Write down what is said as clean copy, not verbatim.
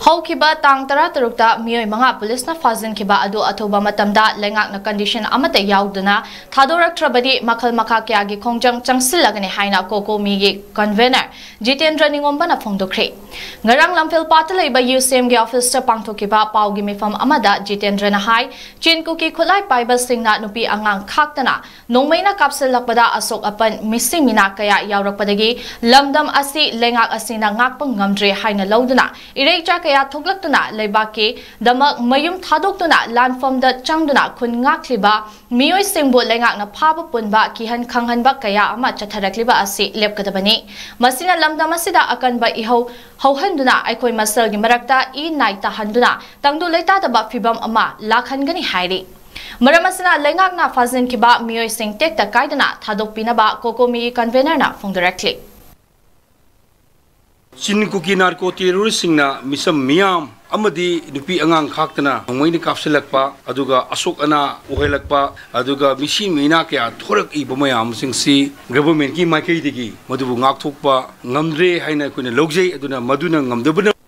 Haukiba tang tara tarukta mioi manga police na fazin kiba adu athoba matamda lengak na condition amata yauduna thadorak trabadi makhal makha kya gi khongjang changsil lagani haina koko mi gi convener Jitendra ningomba na phongdokre ngarang lamphel patalai ba UCM gi office ta pangthokiba paugi mifam amada Jitendra na hai chinku ki khulai paiba singna nupi angang khaktana nongmaina kapsel lakpada asok apan missing mina kaya yaurakpadagi lamdam asi lengak asina ngakpang ngamdre haina lauduna irecha kaya thuklaktuna leibaki damak mayum thadokuna landformda changduna khun ngakliba mioi singbo lengak na phaba punba kihan khanghanba kaya ama chatharakliba asi lepkadabani masina lamdam asida akanba ihau hauhanduna aikoi masalgi marakta I naita handuna tangdu leita daba fibam ama lakhangani hairi Maramasina lengak na fazin kiba mioi sing tekta kaidana thadokpinaba kokomi convener na phongdirectly Chinkuki narco terrorist na misam miyam amadi nupi angang khaktana ngoi ni kapselakpa aduga asok ana uhelakpa aduga machine mina kya thorak I bamayam singsi government ki makai digi madubu ngak thokpa ngamdre haina kuina logjei aduna maduna ngamdabuna